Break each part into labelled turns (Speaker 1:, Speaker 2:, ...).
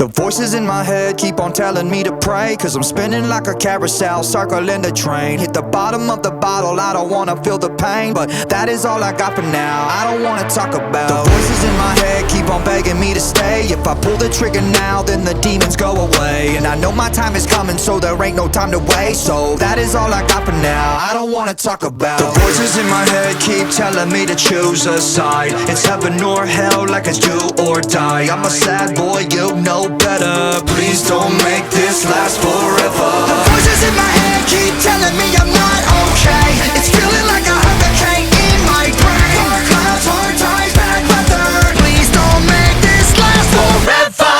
Speaker 1: The voices in my head keep on telling me to pray, cause I'm spinning like a carousel, circling the train. Hit the bottom of the bottle, I don't wanna feel the pain, but that is all I got for now. I don't wanna talk about the voices in my head keep on begging me to stay. If I pull the trigger now, then the demons go away. And I know my time is coming, so there ain't no time to waste. So that is all I got for now. I don't wanna talk about the voices in my head keep telling me to choose a side. It's heaven or hell, like it's do or die. I'm a sad boy, you know better. Please don't make this last forever. The voices in my head keep telling me I'm not okay. It's feeling like a hurricane in my brain. Dark clouds, hard times, bad weather. Please don't make this last forever.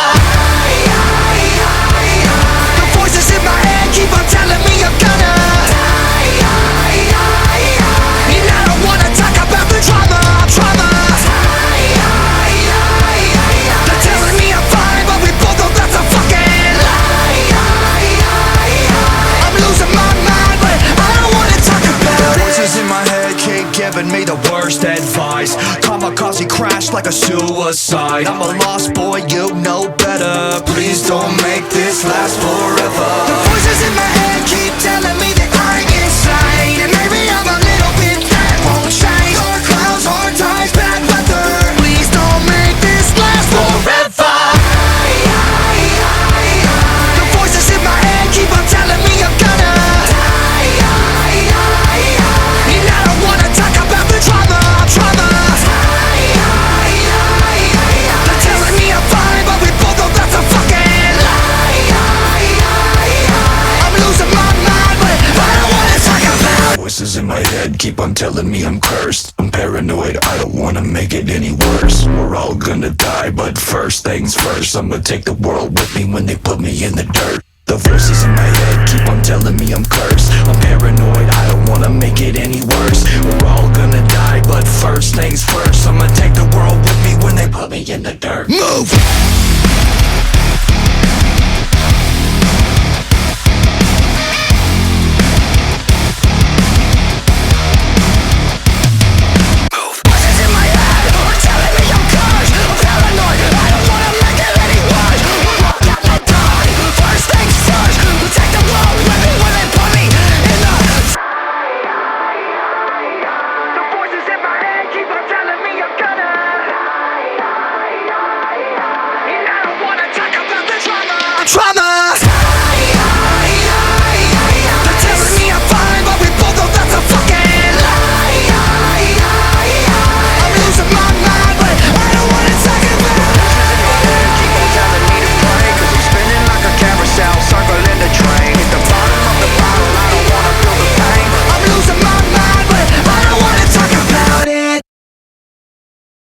Speaker 1: The voices in my head keep on telling me I'm gonna die. And I don't wanna talk about the trauma. They're telling me I'm fine, but we both know that's a fucking lie. I'm losing my mind, but I don't wanna talk about it. The voices in my head keep giving me the worst advice. Kamikaze crash like a suicide. I'm a lost boy, you know better. Please don't make this last forever. The voices in my head keep telling me that I'm insane, and maybe I'm a little bit that won't change. Dark clouds, hard times, bad weather. Please don't make this last forever. The voices in my head keep on telling me I'm gonna die. And I don't wanna talk about the trauma. They're telling me I'm fine, but we both know that's a fucking lie. I'm losing my mind, but I don't wanna talk about.
Speaker 2: Voices in my head keep on telling me I'm cursed. I'm paranoid, I don't wanna make it any worse. We're all gonna die, but first things first, I'ma take the world with me when they put me in the dirt. The voices in my head keep on telling me I'm cursed. I'm paranoid, I don't wanna make it any worse. We're all gonna die, but first things first, I'ma take the world with me when they put me in the dirt.
Speaker 1: Move!